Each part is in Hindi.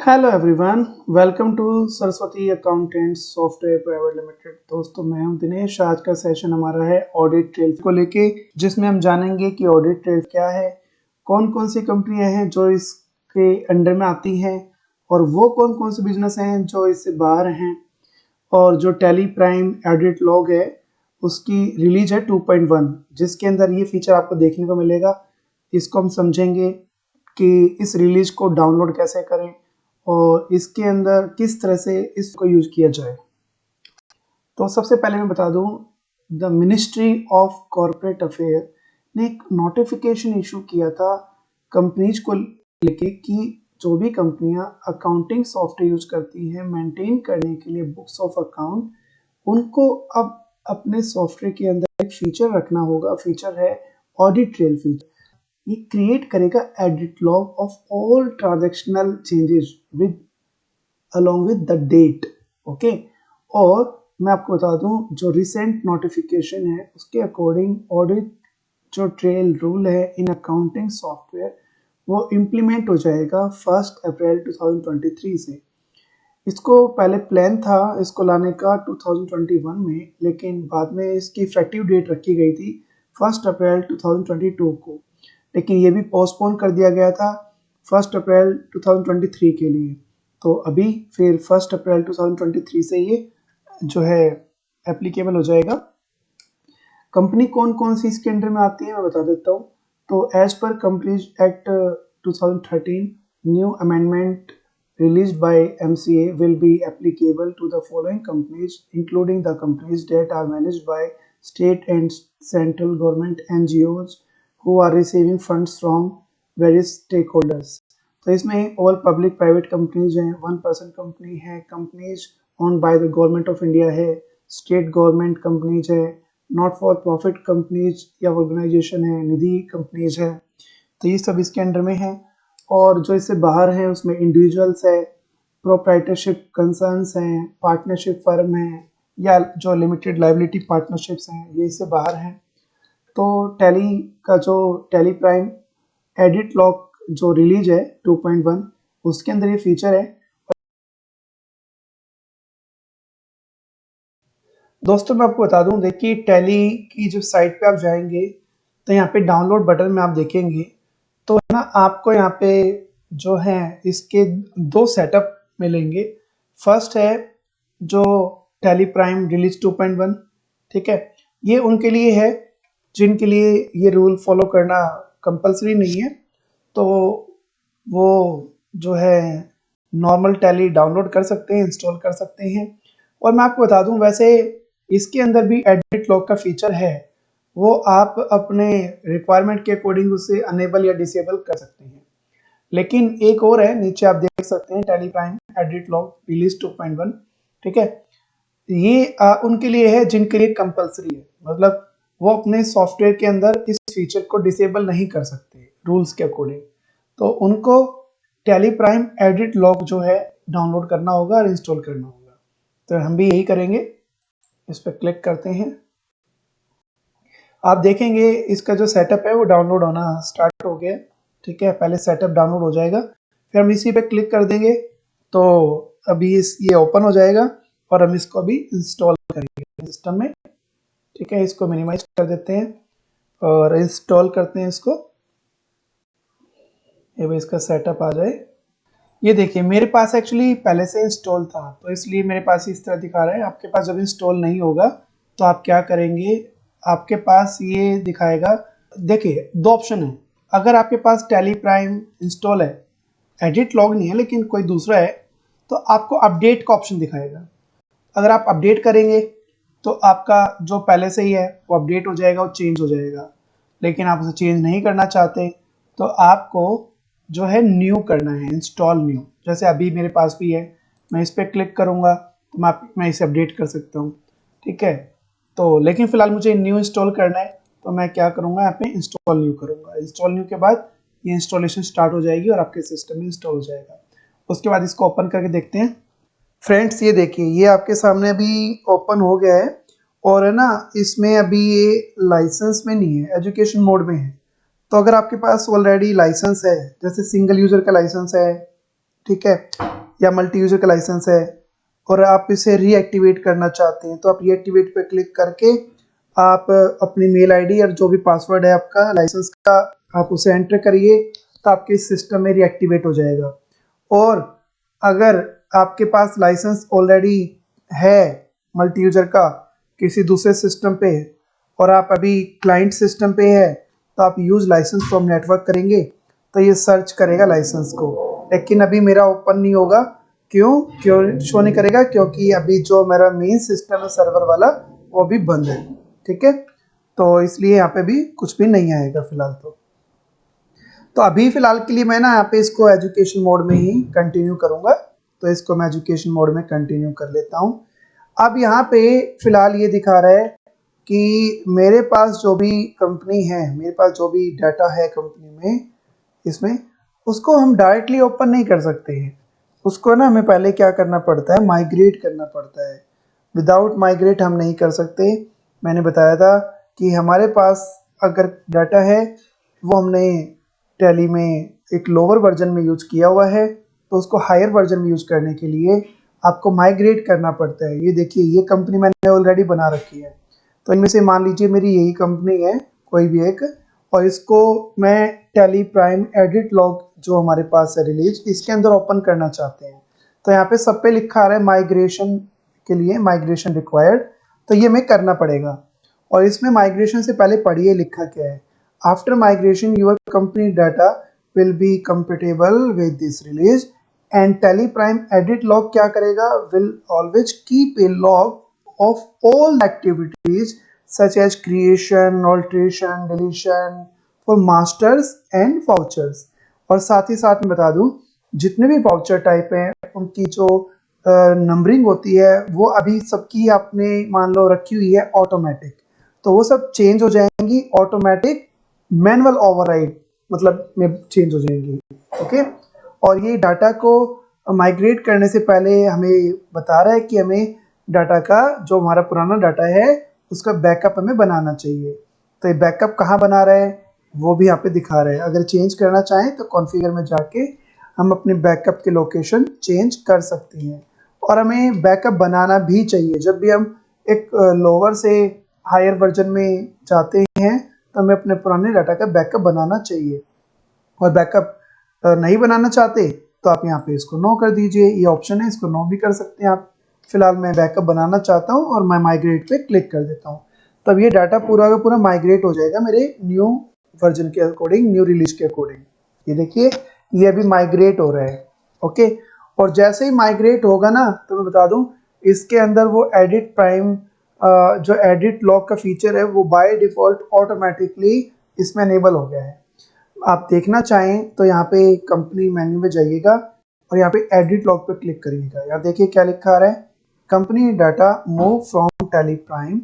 Hello everyone, welcome to Saraswati accountants software private limited. दोस्तों, मैं हूं दिनेश। आज का सेशन हमारा है ऑडिट ट्रेल को लेके, जिसमें हम जानेंगे कि ऑडिट ट्रेल क्या है, कौन कौन सी कंपनियां हैं जो इसके अंडर में आती हैं, और वो कौन कौन से बिजनेस हैं जो इससे बाहर हैं। और जो टैली प्राइम ऑडिट लॉग है, उसकी रिलीज है 2.1, जिसके अंदर ये फीचर आपको देखने को मिलेगा। इसको हम समझेंगे कि इस रिलीज को डाउनलोड कैसे करें और इसके अंदर किस तरह से इसको यूज किया जाए। तो सबसे पहले मैं बता दूं, the ministry of corporate affair ने एक नोटिफिकेशन इशू किया था कंपनीज को लेके कि जो भी कंपनियां अकाउंटिंग सॉफ्टवेयर यूज करती हैं मेंटेन करने के लिए बुक्स ऑफ अकाउंट, उनको अब अपने सॉफ्टवेयर के अंदर एक फीचर रखना होगा। फीचर है ऑडिट ट्रेल फीचर। ये क्रिएट करेगा edit log of all transactional changes with along with the date। Okay. और मैं आपको बता दूं, जो रिसेंट नोटिफिकेशन है उसके अकॉर्डिंग ऑडिट जो ट्रेल रूल है इन अकाउंटिंग सॉफ्टवेयर, वो इम्प्लीमेंट हो जाएगा 1 अप्रैल 2023 से। इसको पहले प्लान था इसको लाने का 2021 में, लेकिन बाद में इसकी इफेक्टिव डेट रखी गई थी 1 अप्रैल 2022 को, लेकिन ये भी पोस्टपोन कर दिया गया था 1 अप्रैल 2023 के लिए। तो अभी फिर 1 अप्रैल 2023 से ये जो है एप्लीकेबल हो जाएगा। कंपनी कौन कौन सी इसके अंडर में आती है मैं बता देता हूँ। तो as per companies act 2013, new amendment released by MCA will be applicable to the following companies, including the companies that are managed by state and central government NGOs who are receiving funds from various stakeholders। तो इसमें ऑल पब्लिक प्राइवेट कंपनीज हैं, 1% कंपनी है, companies own by the government of India है, स्टेट गवर्नमेंट कंपनीज है, नॉट फॉर प्रॉफिट कंपनीज या ऑर्गेनाइजेशन है, निधि कंपनीज है। तो ये सब इसके अंडर में है। और जो इससे बाहर है उसमें इंडिविजुअल्स है, प्रोप्राइटरशिप कंसर्न्स हैं, पार्टनरशिप फर्म है, या जो लिमिटेड लाइबिलिटी पार्टनरशिप्स हैं, ये इससे बाहर हैं। तो टैली का जो टैली प्राइम एडिट लॉग जो रिलीज है 2.1, उसके अंदर ये फीचर है। दोस्तों, मैं आपको बता दूं, देखिए टैली की जो साइट पे आप जाएंगे तो यहाँ पे डाउनलोड बटन में आप देखेंगे तो है ना, आपको यहाँ पे जो है इसके दो सेटअप मिलेंगे। फर्स्ट है जो टैली प्राइम रिलीज 2.1, ठीक है। ये उनके लिए है जिनके लिए ये रूल फॉलो करना कंपलसरी नहीं है, तो वो जो है नॉर्मल टैली डाउनलोड कर सकते हैं, इंस्टॉल कर सकते हैं। और मैं आपको बता दूं, वैसे इसके अंदर भी एडिट लॉग का फीचर है, वो आप अपने रिक्वायरमेंट के अकॉर्डिंग उसे अनेबल या डिसेबल कर सकते हैं। लेकिन एक और है, नीचे आप देख सकते हैं tally Prime edit log release 2.1, ठीक है। ये उनके लिए है जिनके लिए कंपलसरी है, मतलब वो अपने सॉफ्टवेयर के अंदर इस फीचर को डिसेबल नहीं कर सकते रूल्स के अकॉर्डिंग। तो उनको टैली प्राइम एडिट लॉग जो है डाउनलोड करना होगा और इंस्टॉल करना होगा। तो हम भी यही करेंगे। इस पर क्लिक करते हैं। आप देखेंगे इसका जो सेटअप है वो डाउनलोड होना स्टार्ट हो गया, ठीक है। पहले सेटअप डाउनलोड हो जाएगा, फिर हम इसी पे क्लिक कर देंगे तो अभी ये ओपन हो जाएगा और हम इसको अभी इंस्टॉल करेंगे सिस्टम में, ठीक है। इसको मिनिमाइज कर देते हैं और इंस्टॉल करते हैं इसको। ये भी इसका सेटअप आ जाए। ये देखिए, मेरे पास एक्चुअली पहले से इंस्टॉल था तो इसलिए मेरे पास इस तरह दिखा रहा है। आपके पास जब इंस्टॉल नहीं होगा तो आप क्या करेंगे, आपके पास ये दिखाएगा। देखिए, दो ऑप्शन है। अगर आपके पास टैली प्राइम इंस्टॉल है, एडिट लॉग नहीं है लेकिन कोई दूसरा है, तो आपको अपडेट का ऑप्शन दिखाएगा। अगर आप अपडेट करेंगे तो आपका जो पहले से ही है वो अपडेट हो जाएगा, वो चेंज हो जाएगा। लेकिन आप उसे चेंज नहीं करना चाहते तो आपको जो है न्यू करना है, इंस्टॉल न्यू। जैसे अभी मेरे पास भी है, मैं इस पर क्लिक करूँगा तो मैं इसे अपडेट कर सकता हूँ, ठीक है। तो लेकिन फिलहाल मुझे न्यू इंस्टॉल करना है तो मैं क्या करूँगा, यहाँ पे इंस्टॉल न्यू करूँगा। इंस्टॉल न्यू के बाद ये इंस्टॉलेशन स्टार्ट हो जाएगी और आपके सिस्टम में इंस्टॉल हो जाएगा। उसके बाद इसको ओपन करके देखते हैं। फ्रेंड्स, ये देखिए, ये आपके सामने अभी ओपन हो गया है और है ना, इसमें अभी ये लाइसेंस में नहीं है, एजुकेशन मोड में है। तो अगर आपके पास ऑलरेडी लाइसेंस है, जैसे सिंगल यूज़र का लाइसेंस है ठीक है, या मल्टी यूजर का लाइसेंस है और आप इसे रीएक्टिवेट करना चाहते हैं, तो आप रीएक्टिवेट पे क्लिक करके आप अपनी मेल आईडी और जो भी पासवर्ड है आपका लाइसेंस का आप उसे एंटर करिए, तो आपके सिस्टम में रीएक्टिवेट हो जाएगा। और अगर आपके पास लाइसेंस ऑलरेडी है मल्टी यूजर का किसी दूसरे सिस्टम पे और आप अभी क्लाइंट सिस्टम पे है, तो आप यूज़ लाइसेंस फ्रॉम नेटवर्क करेंगे तो ये सर्च करेगा लाइसेंस को, लेकिन अभी मेरा ओपन नहीं होगा। क्यों शो नहीं करेगा? क्योंकि अभी जो मेरा मेन सिस्टम है सर्वर वाला वो भी बंद है, ठीक है, तो इसलिए यहाँ पे भी कुछ भी नहीं आएगा फिलहाल। तो अभी फिलहाल के लिए मैं ना यहाँ पे इसको एजुकेशन मोड में ही कंटिन्यू करूँगा, तो इसको मैं एजुकेशन मोड में कंटिन्यू कर लेता हूँ। अब यहाँ पे फिलहाल ये दिखा रहा है कि मेरे पास जो भी कंपनी है, मेरे पास जो भी डाटा है कंपनी में, इसमें उसको हम डायरेक्टली ओपन नहीं कर सकते हैं। उसको ना हमें पहले क्या करना पड़ता है, माइग्रेट करना पड़ता है। विदाउट माइग्रेट हम नहीं कर सकते। मैंने बताया था कि हमारे पास अगर डाटा है वो हमने टैली में एक लोअर वर्जन में यूज किया हुआ है, तो उसको हायर वर्जन में यूज करने के लिए आपको माइग्रेट करना पड़ता है। ये देखिए, ये कंपनी मैंने ऑलरेडी बना रखी है, तो इनमें से मान लीजिए मेरी यही कंपनी है कोई भी एक, और इसको मैं टैली प्राइम एडिट लॉग जो हमारे पास है रिलीज, इसके अंदर ओपन करना चाहते हैं। तो यहाँ पे सब पे लिखा आ रहा है माइग्रेशन के लिए माइग्रेशन रिक्वायर्ड, तो ये हमें करना पड़ेगा। और इसमें माइग्रेशन से पहले पढ़िए लिखा क्या है, after migration your company data will be compatible with this release and Tally Prime edit log क्या करेगा, will always keep a log of all activities such as creation, alteration, deletion for masters and vouchers. और साथ ही साथ मैं बता दूं, जितने भी वाउचर टाइप हैं उनकी जो नंबरिंग होती है वो अभी सबकी आपने मान लो रखी हुई है ऑटोमेटिक, तो वो सब चेंज हो जाएंगी ऑटोमेटिक मैनुअल ओवरराइड मतलब में चेंज हो जाएंगी, ओके। और ये डाटा को माइग्रेट करने से पहले हमें बता रहा है कि हमें डाटा का जो हमारा पुराना डाटा है उसका बैकअप हमें बनाना चाहिए। तो ये बैकअप कहाँ बना रहा है वो भी यहाँ पे दिखा रहा है। अगर चेंज करना चाहें तो कॉन्फ़िगर में जाके हम अपने बैकअप के लोकेशन चेंज कर सकते हैं। और हमें बैकअप बनाना भी चाहिए। जब भी हम एक लोअर से हायर वर्जन में जाते हैं तो हमें अपने पुराने डाटा का बैकअप बनाना चाहिए। और बैकअप नहीं बनाना चाहते तो आप यहाँ पे इसको नो कर दीजिए, ये ऑप्शन है, इसको नो भी कर सकते हैं आप। फिलहाल मैं बैकअप बनाना चाहता हूँ और मैं माइग्रेट पे क्लिक कर देता हूँ, तब ये डाटा पूरा का पूरा माइग्रेट हो जाएगा मेरे न्यू वर्जन के अकॉर्डिंग, न्यू रिलीज के अकॉर्डिंग। ये देखिए, ये अभी माइग्रेट हो रहा है, ओके। और जैसे ही माइग्रेट होगा ना, तो मैं बता दूं इसके अंदर वो एडिट प्राइम जो एडिट लॉग का फीचर है वो बाय डिफ़ॉल्ट ऑटोमेटिकली इसमें अनेबल हो गया है। आप देखना चाहें तो यहाँ पे कंपनी मेन्यू में जाइएगा और यहाँ पे एडिट लॉग पे क्लिक करिएगा। यहाँ देखिए क्या लिखा आ रहा है, company data move from tally prime,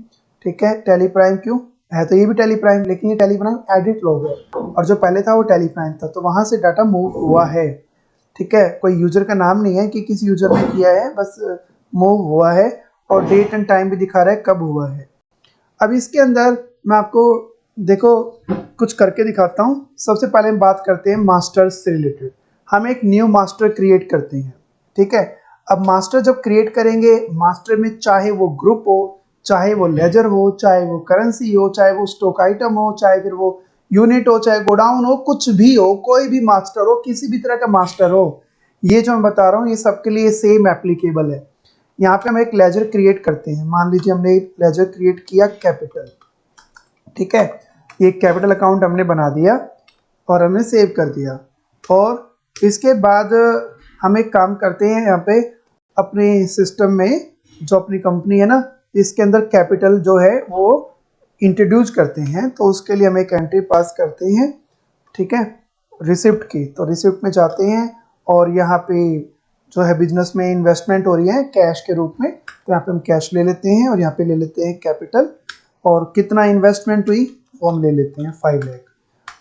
ठीक है। टैली प्राइम क्यों है, तो ये भी टैली प्राइम, लेकिन ये टैली प्राइम एडिट लॉग है और जो पहले था वो टैली प्राइम था, तो वहाँ से डाटा मूव हुआ है, ठीक है। कोई यूजर का नाम नहीं है कि किसी यूजर ने किया है, बस मूव हुआ है और डेट एंड टाइम भी दिखा रहा है कब हुआ है। अब इसके अंदर मैं आपको देखो कुछ करके दिखाता हूँ। सबसे पहले हम बात करते हैं मास्टर्स से रिलेटेड। हम एक न्यू मास्टर क्रिएट करते हैं, ठीक है। अब मास्टर जब क्रिएट करेंगे, मास्टर में चाहे वो ग्रुप हो, चाहे वो लेजर हो, चाहे वो करेंसी हो, चाहे वो स्टॉक आइटम हो, चाहे फिर वो यूनिट हो, चाहे गोडाउन हो, कुछ भी हो, कोई भी मास्टर हो, किसी भी तरह का मास्टर हो, ये जो मैं बता रहा हूँ ये सबके लिए सेम एप्लीकेबल है। यहाँ पे हम एक लेजर क्रिएट करते हैं। मान लीजिए हमने एक लेजर क्रिएट किया कैपिटल, ठीक है। ये कैपिटल अकाउंट हमने बना दिया और हमने सेव कर दिया। और इसके बाद हम एक काम करते हैं, यहाँ पे अपने सिस्टम में जो अपनी कंपनी है ना, इसके अंदर कैपिटल जो है वो इंट्रोड्यूस करते हैं। तो उसके लिए हम एक एंट्री पास करते हैं, ठीक है, रिसिप्ट की। तो रिसिप्ट में जाते हैं और यहाँ पे जो है बिजनेस में इन्वेस्टमेंट हो रही है कैश के रूप में, तो यहाँ पे हम कैश ले लेते हैं और यहाँ पे ले लेते हैं कैपिटल, और कितना इन्वेस्टमेंट हुई वो हम ले लेते हैं 5 लाख।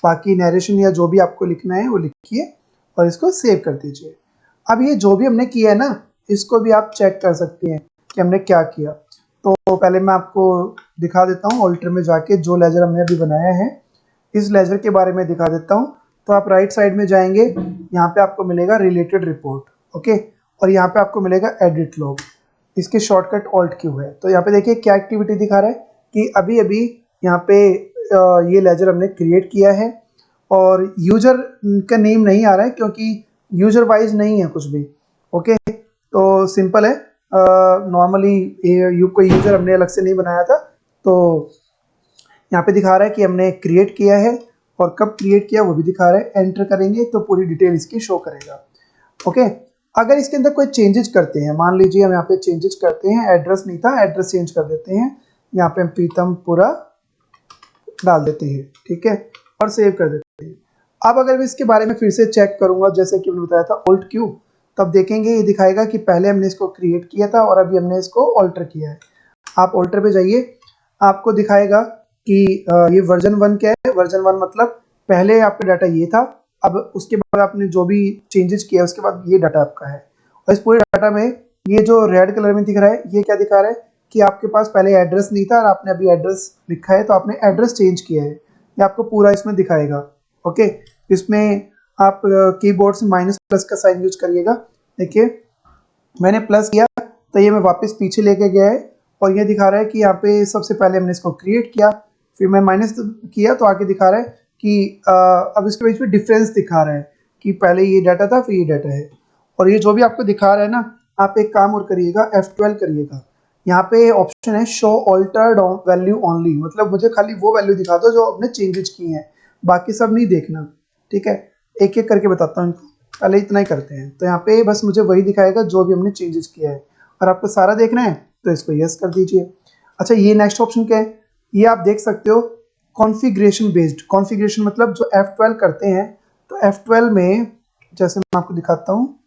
बाकी नरेशन या जो भी आपको लिखना है वो लिखिए और इसको सेव कर दीजिए। अब ये जो भी हमने किया है ना, इसको भी आप चेक कर सकते हैं कि हमने क्या किया। तो पहले मैं आपको दिखा देता हूँ ऑल्टर में जाके जो लेजर हमने अभी बनाया है, इस लेजर के बारे में दिखा देता हूँ। तो आप राइट साइड में जाएंगे, यहाँ पे आपको मिलेगा रिलेटेड रिपोर्ट, ओके, और यहाँ पे आपको मिलेगा एडिट लॉग। इसके शॉर्टकट ऑल्ट क्यू है। तो यहाँ पे देखिए क्या एक्टिविटी दिखा रहा है कि अभी अभी यहाँ पे ये लेजर हमने क्रिएट किया है और यूजर का नेम नहीं आ रहा है क्योंकि यूजर वाइज नहीं है कुछ भी, ओके। तो सिंपल है, नॉर्मली कोई यूजर हमने अलग से नहीं बनाया था। तो यहाँ पे दिखा रहा है कि हमने क्रिएट किया है और कब क्रिएट किया वो भी दिखा रहा है। एंटर करेंगे तो पूरी डिटेल इसकी शो करेगा, ओके। अगर इसके अंदर कोई चेंजेस करते हैं, मान लीजिए हम यहाँ पे चेंजेस करते हैं, एड्रेस नहीं था, एड्रेस चेंज कर देते हैं, यहाँ पे हम प्रीतमपुरा डाल देते हैं, ठीक है, और सेव कर देते हैं। अब अगर मैं इसके बारे में फिर से चेक करूंगा, जैसे कि मैंने बताया था ऑल्ट क्यू, तब देखेंगे ये दिखाएगा कि पहले हमने इसको क्रिएट किया था और अभी हमने इसको ऑल्टर किया है। आप ऑल्टर पे जाइए, आपको दिखाएगा कि ये वर्जन 1 क्या है। वर्जन 1 मतलब पहले आपका डाटा ये था, अब उसके बाद आपने जो भी चेंजेस किया उसके बाद ये डाटा आपका है। और इस पूरे डाटा में ये जो रेड कलर में दिख रहा है, ये क्या दिखा रहा है कि आपके पास पहले एड्रेस नहीं था और आपने अभी एड्रेस लिखा है, तो आपने एड्रेस चेंज किया है। ये आपको पूरा इसमें दिखाएगा, ओके। इसमें आप कीबोर्ड से माइनस प्लस का साइन यूज करिएगा। देखिए मैंने प्लस किया तो ये मैं वापस पीछे लेके गया है और ये दिखा रहा है कि यहाँ पे सबसे पहले हमने इसको क्रिएट किया, फिर मैं माइनस किया तो आगे दिखा रहा है कि अब इसके बीच में डिफरेंस दिखा रहा है कि पहले ये डाटा था फिर ये डाटा है। और ये जो भी आपको दिखा रहा है ना, आप एक काम और करिएगा, F12 करिएगा। यहाँ पे ऑप्शन है शो ऑल्टर्ड वैल्यू ओनली, मतलब मुझे खाली वो वैल्यू दिखा दो जो आपने चेंजेस किए हैं, बाकी सब नहीं देखना, ठीक है। एक एक करके बताता हूँ इनको, पहले इतना ही करते हैं। तो यहाँ पे बस मुझे वही दिखाएगा जो भी हमने चेंजेस किया है, और आपको सारा देखना है तो इसको यस कर दीजिए। अच्छा, ये नेक्स्ट ऑप्शन क्या है, ये आप देख सकते हो कॉन्फ़िगरेशन बेस्ड। कॉन्फ़िगरेशन मतलब जो F12 करते हैं, तो F12 में जैसे मैं आपको दिखाता हूँ,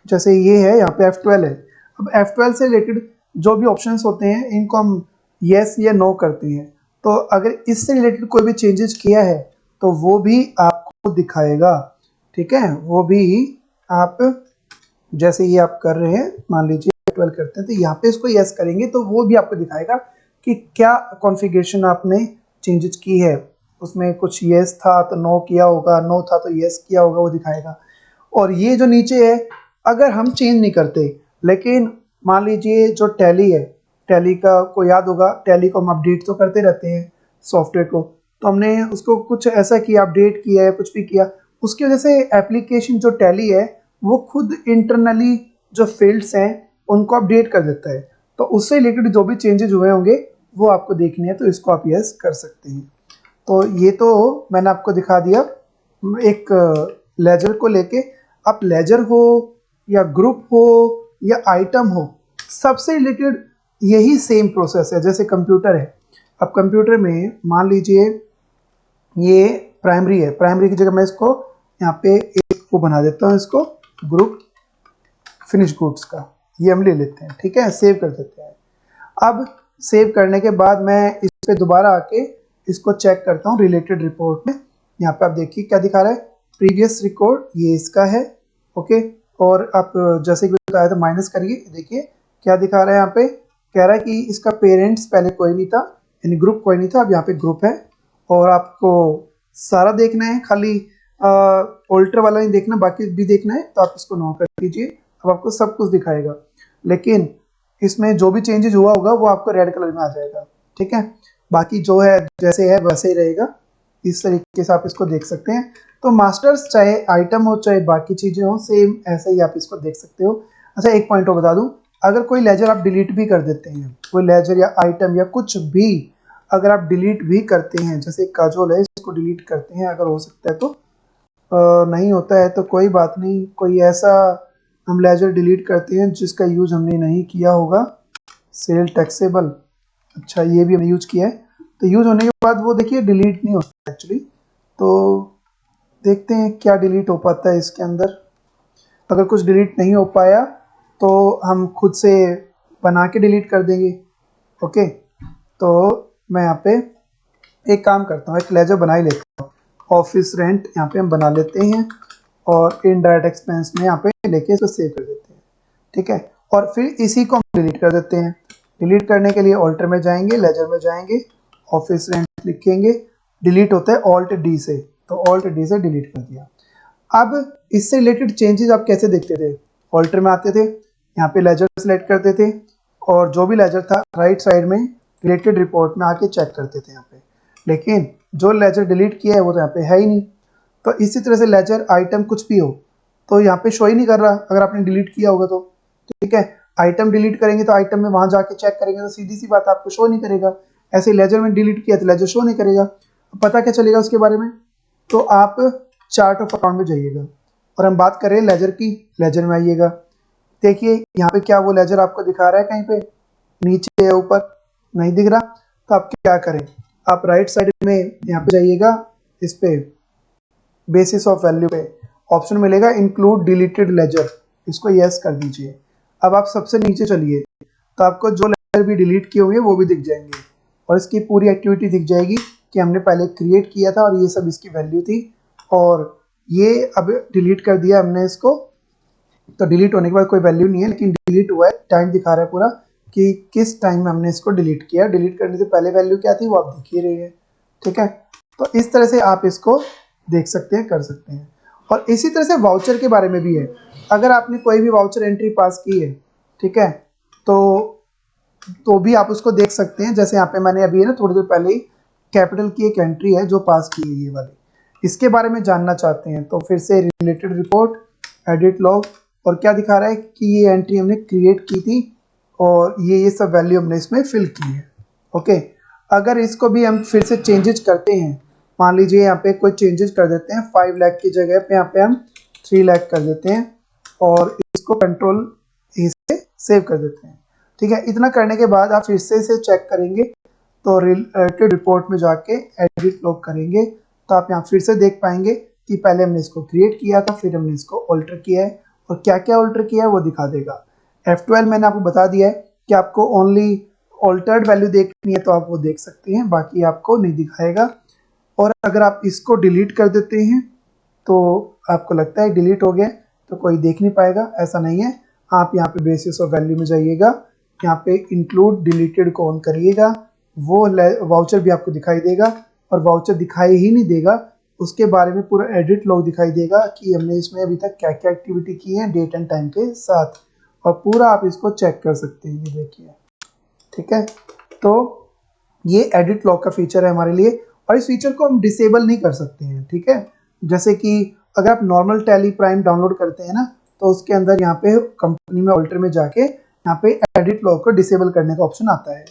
जैसे ये है यहाँ पे F12 है। अब F12 से रिलेटेड जो भी ऑप्शंस होते हैं इनको हम यस या नो करते हैं। तो अगर इससे रिलेटेड कोई भी चेंजेस किया है तो वो भी आपको दिखाएगा, ठीक है। वो भी आप जैसे ये आप कर रहे हैं, मान लीजिए 12 करते हैं तो यहाँ पे इसको यस करेंगे तो वो भी आपको दिखाएगा कि क्या कॉन्फ़िगरेशन आपने चेंजेस की है। उसमें कुछ यस था तो नो किया होगा, नो था तो यस किया होगा, वो दिखाएगा। और ये जो नीचे है, अगर हम चेंज नहीं करते, लेकिन मान लीजिए जो टैली है, टैली का को याद होगा, टैली को हम अपडेट तो करते रहते हैं सॉफ्टवेयर को, तो हमने उसको कुछ ऐसा किया, अपडेट किया है, कुछ भी किया, उसकी वजह से एप्लीकेशन जो टैली है वो खुद इंटरनली जो फील्ड्स हैं उनको अपडेट कर देता है। तो उससे रिलेटेड जो भी चेंजेस हुए होंगे वो आपको देखने हैं, तो इसको आप यस कर सकते हैं। तो ये तो मैंने आपको दिखा दिया एक लेजर को लेके। अब लेजर हो या ग्रुप हो या आइटम हो, सबसे रिलेटेड यही सेम प्रोसेस है जैसे कंप्यूटर है। अब कंप्यूटर में मान लीजिए ये प्राइमरी है, प्राइमरी की जगह मैं इसको यहाँ पे एक को बना देता हूँ, इसको ग्रुप फिनिश गुड्स का, ये हम ले लेते हैं, ठीक है, सेव कर देते हैं। अब सेव करने के बाद मैं इस पे दोबारा आके इसको चेक करता हूँ रिलेटेड रिपोर्ट में। यहाँ पे आप देखिए क्या दिखा रहा है, प्रीवियस रिकॉर्ड ये इसका है, ओके। और आप जैसे कि बताया था माइनस करिए, देखिए क्या दिखा रहा है, यहाँ पे कह रहा है कि इसका पेरेंट्स पहले कोई नहीं था, यानी ग्रुप कोई नहीं था, अब यहाँ पे ग्रुप है। और आपको सारा देखना है, खाली ऑल्टर वाला नहीं देखना, बाकी भी देखना है, तो आप इसको नो कर दीजिए। अब आपको सब कुछ दिखाएगा, लेकिन इसमें जो भी चेंजेस हुआ होगा वो आपको रेड कलर में आ जाएगा, ठीक है। बाकी जो है जैसे है वैसे ही रहेगा, इस तरीके से आप इसको देख सकते हैं। तो मास्टर्स चाहे आइटम हो चाहे बाकी चीज़ें हो, सेम ऐसे ही आप इसको देख सकते हो। अच्छा, एक पॉइंट और बता दूं, अगर कोई लेजर आप डिलीट भी कर देते हैं, कोई लेजर या आइटम या कुछ भी अगर आप डिलीट भी करते हैं, जैसे काजोल है इसको डिलीट करते हैं, अगर हो सकता है तो नहीं होता है तो कोई बात नहीं, कोई ऐसा हम लेजर डिलीट करते हैं जिसका यूज हमने नहीं किया होगा, सेल टैक्सेबल, अच्छा ये भी हमने यूज किया है, तो यूज होने के बाद वो देखिए डिलीट नहीं होता एक्चुअली। तो देखते हैं क्या डिलीट हो पाता है इसके अंदर। अगर कुछ डिलीट नहीं हो पाया तो हम खुद से बना के डिलीट कर देंगे, ओके। तो मैं यहाँ पे एक काम करता हूँ, एक लेजर बना ही लेता हूँ, ऑफिस रेंट यहाँ पे हम बना लेते हैं और इनडायरेक्ट एक्सपेंस में यहाँ पे लेके इसको सेव कर देते हैं, ठीक है। और फिर इसी को हम डिलीट कर देते हैं। डिलीट करने के लिए ऑल्टर में जाएंगे, लेजर में जाएंगे, ऑफिस रेंट लिखेंगे, डिलीट होता है ऑल्ट डी से, तो ऑल्ट डी से डिलीट कर दिया। अब इससे रिलेटेड चेंजेस आप कैसे देखते थे? ऑल्टर में आते थे, यहाँ पे लेजर सेलेक्ट करते थे और जो भी लेजर था राइट साइड में रिलेटेड रिपोर्ट में आके चेक करते थे यहाँ पे, लेकिन जो लेजर डिलीट किया है वो तो यहाँ पे है ही नहीं। तो इसी तरह से लेजर आइटम कुछ भी हो तो यहाँ पे शो ही नहीं कर रहा अगर आपने डिलीट किया होगा तो, ठीक है। आइटम डिलीट करेंगे तो आइटम में वहां जाके चेक करेंगे तो सीधी सी बात आपको शो नहीं करेगा। ऐसे लेजर में डिलीट किया तो लेजर शो नहीं करेगा। पता क्या चलेगा उसके बारे में? तो आप चार्ट ऑफ अकाउंट में जाइएगा और हम बात करें लेजर की, लेजर में आइएगा। देखिए यहाँ पे क्या वो लेजर आपको दिखा रहा है कहीं पे? नीचे या ऊपर? नहीं दिख रहा। तो आप क्या करें, आप राइट साइड में यहाँ पे जाइएगा, इस पे बेसिस ऑफ वैल्यू पे ऑप्शन मिलेगा इंक्लूड डिलीटेड लेजर, इसको यस कर दीजिए। अब आप सबसे नीचे चलिए तो आपको जो लेजर भी डिलीट किए होंगे वो भी दिख जाएंगे और इसकी पूरी एक्टिविटी दिख जाएगी कि हमने पहले क्रिएट किया था और ये सब इसकी वैल्यू थी और ये अब डिलीट कर दिया हमने इसको। तो डिलीट होने के बाद कोई वैल्यू नहीं है लेकिन डिलीट हुआ है, टाइम दिखा रहा है पूरा कि किस टाइम में हमने इसको डिलीट किया। डिलीट करने से पहले वैल्यू क्या थी वो आप दिख ही रही है, ठीक है। तो इस तरह से आप इसको देख सकते हैं, कर सकते हैं। और इसी तरह से वाउचर के बारे में भी है। अगर आपने कोई भी वाउचर एंट्री पास की है, ठीक है, तो भी आप उसको देख सकते हैं। जैसे यहाँ पे मैंने अभी है ना थोड़ी देर पहले ही कैपिटल की एक एंट्री है जो पास की है, ये वाली। इसके बारे में जानना चाहते हैं तो फिर से रिलेटेड रिपोर्ट, एडिट लॉग, और क्या दिखा रहा है कि ये एंट्री हमने क्रिएट की थी और ये सब वैल्यू हमने इसमें फिल की है, ओके। अगर इसको भी हम फिर से चेंजेस करते हैं, मान लीजिए यहाँ पे कोई चेंजेस कर देते हैं, 5 लाख की जगह पे यहाँ पे हम 3 लाख कर देते हैं और इसको कंट्रोल ए से सेव कर देते हैं, ठीक है। इतना करने के बाद आप फिर से इसे चेक करेंगे तो रिलेटेड रिपोर्ट में जाके एडिट लॉग करेंगे तो आप यहाँ फिर से देख पाएंगे कि पहले हमने इसको क्रिएट किया था, फिर हमने इसको ऑल्टर किया है और क्या क्या ऑल्टर किया है वो दिखा देगा। F12 मैंने आपको बता दिया है कि आपको ओनली ऑल्टर्ड वैल्यू देखनी है तो आप वो देख सकते हैं, बाकी आपको नहीं दिखाएगा। और अगर आप इसको डिलीट कर देते हैं तो आपको लगता है डिलीट हो गया तो कोई देख नहीं पाएगा, ऐसा नहीं है। आप यहाँ पे बेसिस ऑफ वैल्यू में जाइएगा, यहाँ पे इंक्लूड डिलीटेड को ऑन करिएगा, वो वाउचर भी आपको दिखाई देगा और वाउचर दिखाई ही नहीं देगा, उसके बारे में पूरा एडिट लॉग दिखाई देगा कि हमने इसमें अभी तक क्या क्या एक्टिविटी की है डेट एंड टाइम के साथ, और पूरा आप इसको चेक कर सकते हैं। ये देखिए, ठीक है। तो ये एडिट लॉग का फीचर है हमारे लिए और इस फीचर को हम डिसेबल नहीं कर सकते हैं, ठीक है। जैसे कि अगर आप नॉर्मल टैली प्राइम डाउनलोड करते हैं ना तो उसके अंदर यहाँ पे कंपनी में ऑल्टर में जाके यहाँ पे एडिट लॉग को डिसेबल करने का ऑप्शन आता है,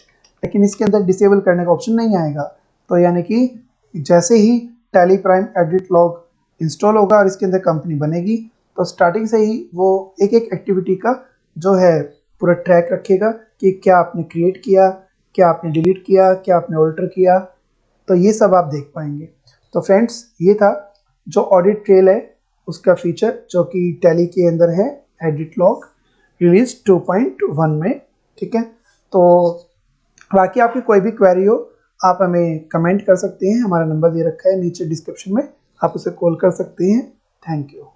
लेकिन इसके अंदर डिसेबल करने का ऑप्शन नहीं आएगा। तो यानी कि जैसे ही Tally Prime edit log install होगा और इसके अंदर कंपनी बनेगी तो स्टार्टिंग से ही वो एक एक एक्टिविटी का जो है पूरा ट्रैक रखेगा कि क्या आपने क्रिएट किया, क्या आपने डिलीट किया, क्या आपने ऑल्टर किया, तो ये सब आप देख पाएंगे। तो फ्रेंड्स, ये था जो ऑडिट ट्रेल है उसका फीचर जो कि टैली के अंदर है, एडिट लॉग रिलीज 2.1 में, ठीक है। तो बाकी आपकी कोई भी क्वेरी हो आप हमें कमेंट कर सकते हैं, हमारा नंबर दे रखा है नीचे डिस्क्रिप्शन में, आप उसे कॉल कर सकते हैं। Thank you.